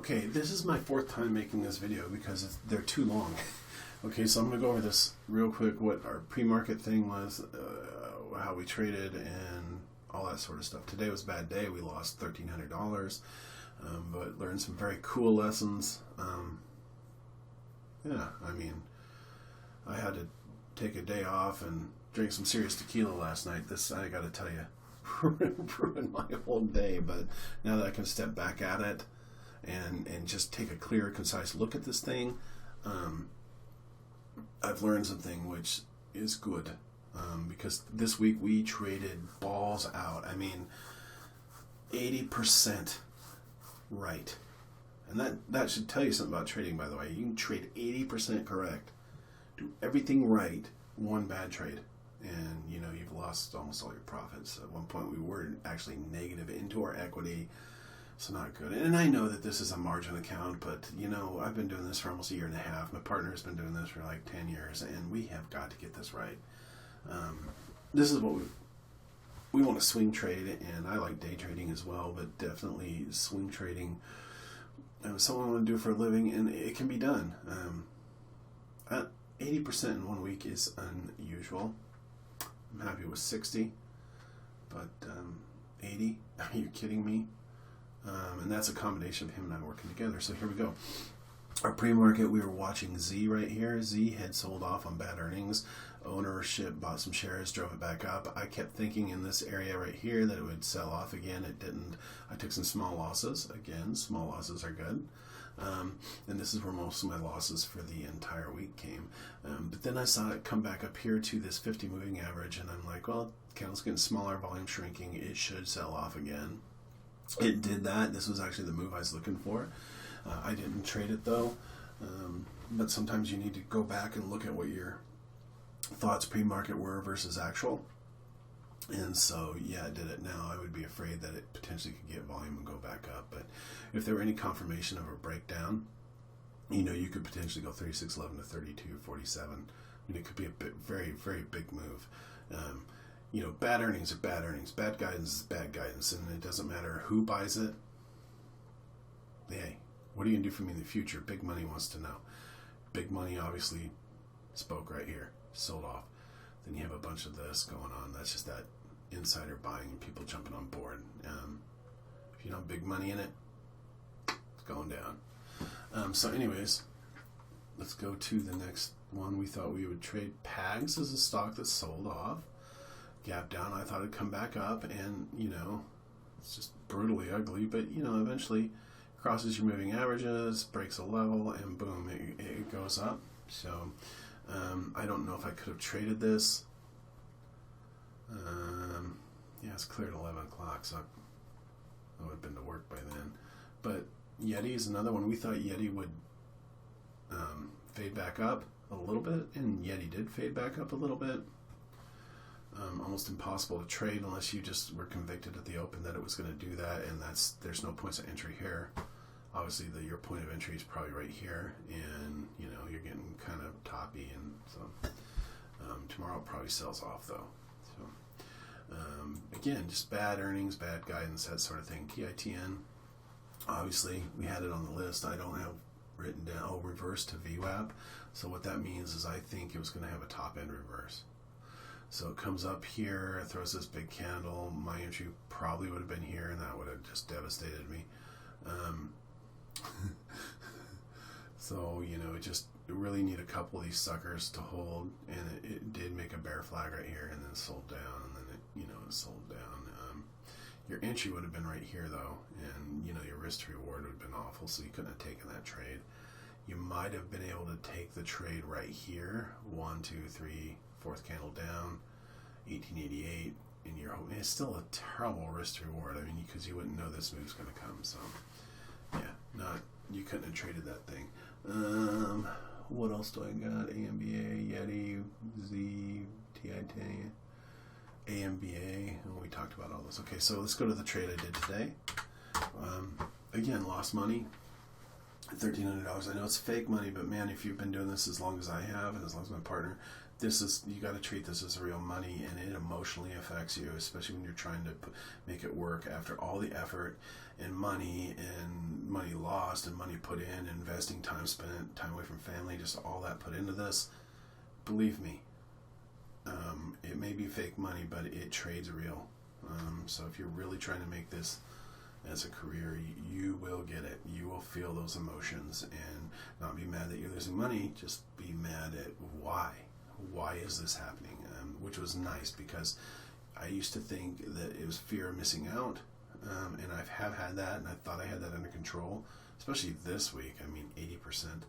Okay, this is my fourth time making this video because they're too long. Okay, so I'm going to go over this real quick, what our pre-market thing was, how we traded, and all that sort of stuff. Today was a bad day. We lost $1,300, but learned some very cool lessons. Yeah, I mean, I had to take a day off and drink some serious tequila last night. This, I got to tell you, ruined my whole day, but now that I can step back at it and just take a clear, concise look at this thing, I've learned something which is good, because this week we traded balls out. I mean, 80% right. And that should tell you something about trading, by the way. You can trade 80% correct, do everything right, one bad trade, and you've lost almost all your profits. At one point we were actually negative into our equity. So not good. And I know that this is a margin account, but I've been doing this for almost a year and a half. My partner's been doing this for like 10 years, and we have got to get this right. This is what we want to swing trade, and I like day trading as well, but definitely swing trading. Something I want to do for a living, and it can be done. 80% in 1 week is unusual. I'm happy with 60, but 80? Are you kidding me? And that's a combination of him and I working together. So here we go. Our pre-market, we were watching Z right here. Z had sold off on bad earnings. Ownership bought some shares, drove it back up. I kept thinking in this area right here that it would sell off again. It didn't. I took some small losses. Again, small losses are good. And this is where most of my losses for the entire week came. But then I saw it come back up here to this 50 moving average, and I'm like, well, candle's getting smaller, volume shrinking. It should sell off again. It did that. This was actually the move I was looking for. I didn't trade it though, but sometimes you need to go back and look at what your thoughts pre-market were versus actual. And so, yeah, it did it. Now I would be afraid that it potentially could get volume and go back up. But if there were any confirmation of a breakdown, you could potentially go 36.11 to 32.47. It could be a very, very big move. Bad earnings are bad earnings. Bad guidance is bad guidance, and it doesn't matter who buys it. Hey, what are you going to do for me in the future? Big money wants to know. Big money obviously spoke right here, sold off. Then you have a bunch of this going on. That's just that insider buying and people jumping on board. If you don't have big money in it, it's going down. So anyways, let's go to the next one. We thought we would trade PAGS as a stock that sold off. Gap down. I thought it'd come back up, and it's just brutally ugly, but eventually crosses your moving averages, breaks a level, and boom, it goes up. So I don't know if I could have traded this. Yeah, it's cleared 11 o'clock, so I would have been to work by then. But Yeti is another one. We thought Yeti would fade back up a little bit, and Yeti did fade back up a little bit. Almost impossible to trade unless you just were convicted at the open that it was going to do that, and there's no points of entry here. Obviously, your point of entry is probably right here, and you're getting kind of toppy, and so tomorrow it probably sells off though. So again, just bad earnings, bad guidance, that sort of thing. TITN, obviously we had it on the list. I don't have written down reverse to VWAP. So what that means is I think it was going to have a top end reverse. So it comes up here, throws this big candle. My entry probably would have been here, and that would have just devastated me. So, it really need a couple of these suckers to hold, and it did make a bear flag right here, and then sold down, and then it sold down. Your entry would have been right here, though, and, your risk to reward would have been awful, so you couldn't have taken that trade. You might have been able to take the trade right here, 1, 2, 3, fourth candle down, 1888, and it's still a terrible risk to reward. I mean, because you wouldn't know this move's going to come. So, yeah, you couldn't have traded that thing. What else do I got? AMBA, Yeti, Z, TIT, AMBA. Oh, we talked about all this. Okay, so let's go to the trade I did today. Again, lost money. $1,300. I know it's fake money, but man, if you've been doing this as long as I have, and as long as my partner, you got to treat this as real money, and it emotionally affects you, especially when you're trying to make it work after all the effort and money and money lost and money put in, investing, time spent, time away from family, just all that put into this. Believe me, it may be fake money, but it trades real. So if you're really trying to make this as a career, you will get it. You will feel those emotions and not be mad that you're losing money. Just be mad at why. Why is this happening? Which was nice, because I used to think that it was fear of missing out. And I have had that, and I thought I had that under control, especially this week. I mean, 80%.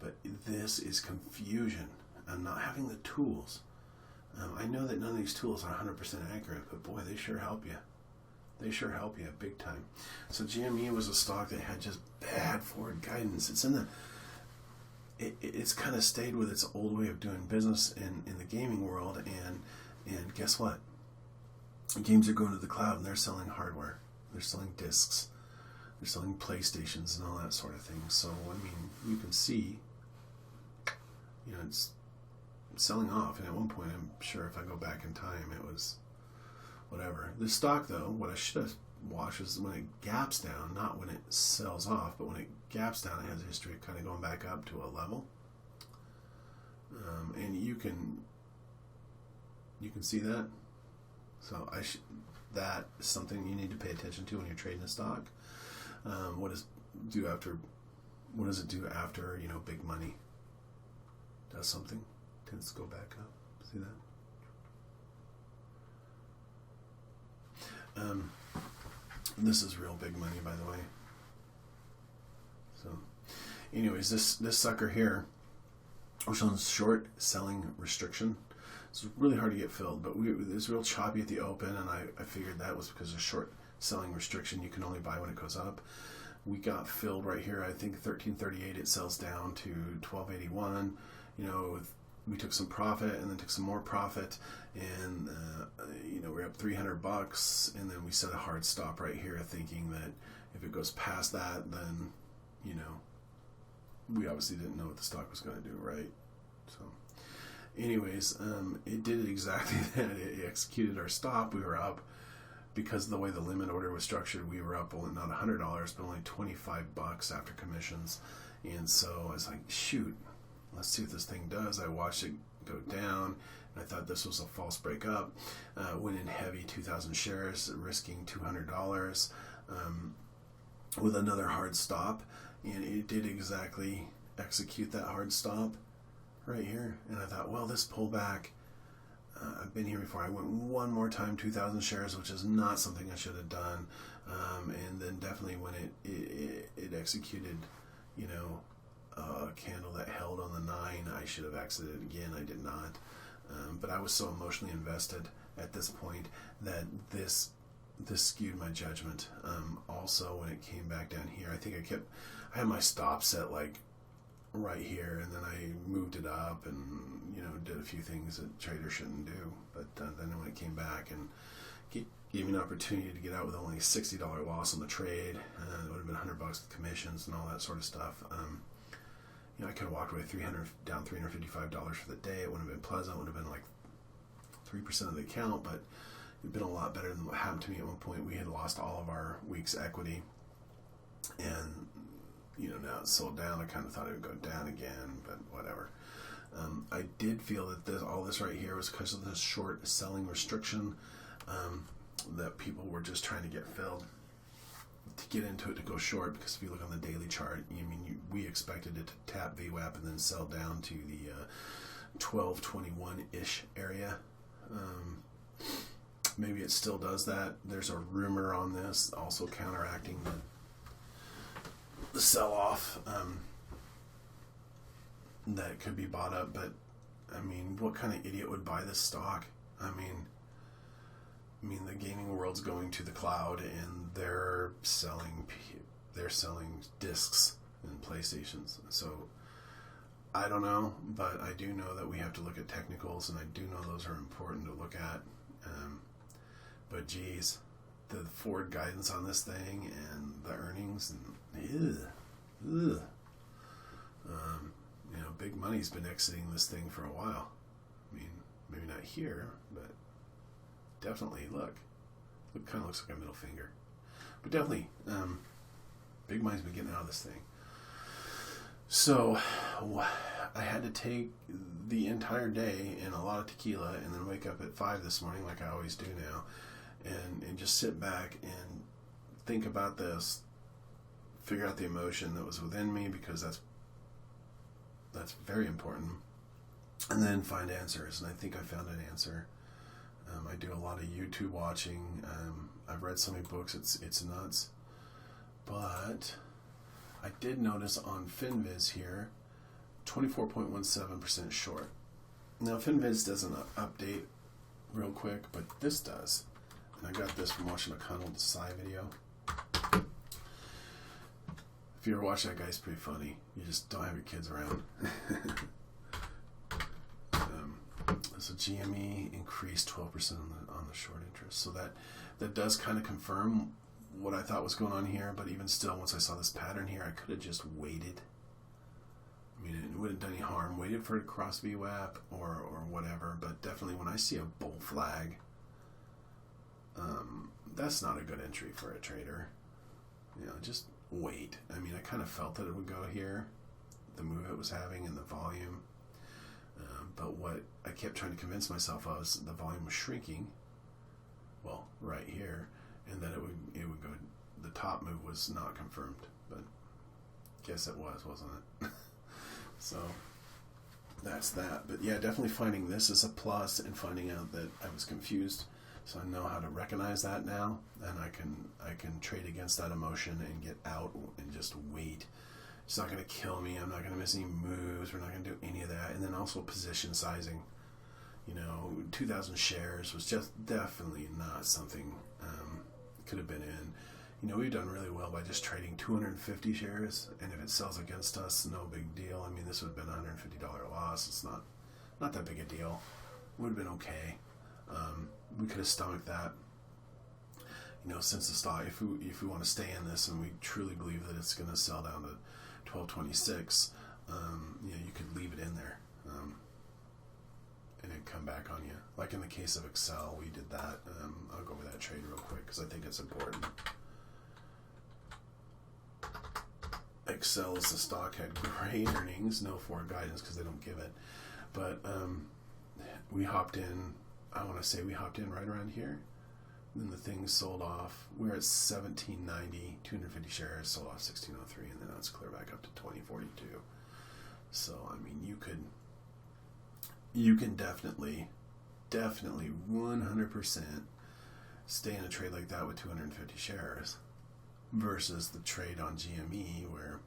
But this is confusion. I'm not having the tools. I know that none of these tools are 100% accurate, but boy, they sure help you. They sure help you big time. So GME was a stock that had just bad forward guidance. It's kind of stayed with its old way of doing business in the gaming world, and guess what? Games are going to the cloud, and they're selling hardware. They're selling discs. They're selling PlayStations and all that sort of thing. So, I mean, you can see, it's selling off. And at one point, I'm sure if I go back in time, it was whatever. The stock, though, what I should have watched is when it gaps down, not when it sells off, but when it gaps down, it has a history of kind of going back up to a level. And you can see that. So that is something you need to pay attention to when you're trading a stock. What does it do after big money does something? Tends to go back up. See that? This is real big money, by the way. So, anyways, this sucker here, which on short selling restriction. It's really hard to get filled, but it was real choppy at the open, and I figured that was because of short selling restriction. You can only buy when it goes up. We got filled right here. I think 13.38. It sells down to 12.81. We took some profit and then took some more profit, and we're up $300, and then we set a hard stop right here, thinking that if it goes past that, then we obviously didn't know what the stock was going to do, right? So. Anyways, it did exactly that. It executed our stop. We were up because of the way the limit order was structured. We were up only not $100, but only $25 after commissions. And so I was like, shoot, let's see what this thing does. I watched it go down, and I thought this was a false break up. Went in heavy, 2,000 shares, risking $200 with another hard stop, and it did exactly execute that hard stop right here. And I thought, well, this pullback, I've been here before. I went one more time, 2,000 shares, which is not something I should have done. And then definitely when it executed, a candle that held on the 9, I should have exited again. I did not. But I was so emotionally invested at this point that this skewed my judgment. Also, when it came back down here, I think I had my stop set like right here, and then I moved it up and did a few things that traders shouldn't do. But then when it came back and gave me an opportunity to get out with only a $60 loss on the trade, it would have been $100 with commissions and all that sort of stuff. I could have walked away down $355 for the day. It wouldn't have been pleasant. It would have been like 3% of the account, but it'd been a lot better than what happened to me at one point. We had lost all of our week's equity, and now it's sold down. I kind of thought it would go down again, but whatever. I did feel that all this right here was because of this short selling restriction, that people were just trying to get filled to get into it to go short, because if you look on the daily chart, we expected it to tap VWAP and then sell down to the 1221-ish area. Maybe it still does that. There's a rumor on this also counteracting the sell-off that could be bought up. But what kind of idiot would buy this stock? The gaming world's going to the cloud, and they're selling discs and PlayStations. So I don't know, but I do know that we have to look at technicals, and I do know those are important to look at. But geez, the forward guidance on this thing and the earnings, and big money's been exiting this thing for a while. Maybe not here, but definitely, look, it kind of looks like a middle finger. But definitely, big mind's been getting out of this thing. So I had to take the entire day and a lot of tequila and then wake up at 5 this morning like I always do now and just sit back and think about this, figure out the emotion that was within me, because that's very important, and then find answers. And I think I found an answer. I do a lot of YouTube watching. I've read so many books, it's nuts. But I did notice on FinViz here, 24.17% short. Now FinViz doesn't update real quick, but this does. And I got this from watching a Conal Desai video. If you ever watch that guy, he's pretty funny. You just don't have your kids around. So GME increased 12% on the short interest. So that does kind of confirm what I thought was going on here. But even still, once I saw this pattern here, I could have just waited. I mean, it wouldn't have done any harm. Waited for it to cross VWAP or whatever. But definitely when I see a bull flag, that's not a good entry for a trader. You know, just wait. I mean, I kind of felt that it would go here, the move it was having and the volume. But what I kept trying to convince myself of is the volume was shrinking. Well, right here, and that it would go. The top move was not confirmed, but guess it was, wasn't it? So that's that. But yeah, definitely finding this as a plus and finding out that I was confused. So I know how to recognize that now, and I can trade against that emotion and get out and just wait. It's not going to kill me. I'm not going to miss any moves. We're not going to do any of that. And then also position sizing. 2,000 shares was just definitely not something could have been in. We've done really well by just trading 250 shares, and if it sells against us, no big deal. I mean, this would have been a $150 loss. It's not that big a deal. It would have been okay. We could have stomached that. Since the stock, if we want to stay in this and we truly believe that it's going to sell down to 1226, you could leave it in there, and it'd come back on you. Like in the case of Excel, we did that. I'll go over that trade real quick because I think it's important. Excel is the stock, had great earnings, no forward guidance because they don't give it, but we hopped in. I want to say we hopped in right around here. Then the thing sold off. We're at 1790, 250 shares, sold off 1603, and then now it's clear back up to 2042. So I mean, you can definitely 100% stay in a trade like that with 250 shares versus the trade on GME where,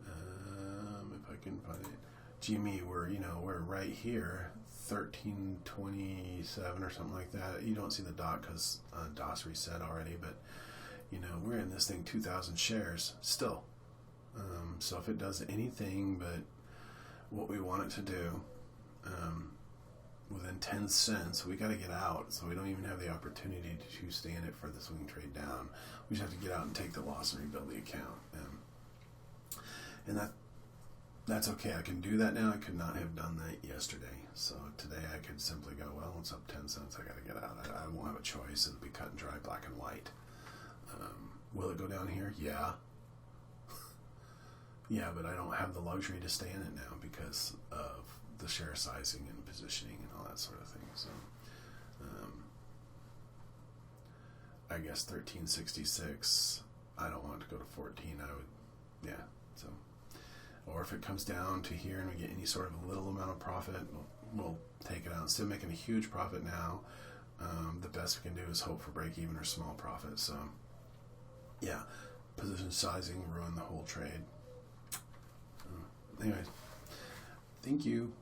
if I can find it, GME we're right here. 1327 or something like that. You don't see the dot because DOS reset already, but we're in this thing 2,000 shares still. So if it does anything but what we want it to do within 10 cents, we got to get out. So we don't even have the opportunity to stay in it for the swing trade down. We just have to get out and take the loss and rebuild the account. And that's okay. I can do that now. I could not have done that yesterday. So today I could simply go, well, it's up 10 cents. I got to get out. I won't have a choice. It'll be cut and dry, black and white. Will it go down here? Yeah. Yeah, but I don't have the luxury to stay in it now because of the share sizing and positioning and all that sort of thing. So I guess 1366, I don't want it to go to 14. I would, yeah. So, or if it comes down to here and we get any sort of a little amount of profit, we'll take it out. Instead of making a huge profit now, the best we can do is hope for break even or small profit. So yeah, position sizing ruined the whole trade. Anyways, thank you.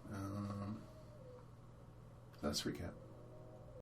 Let's recap.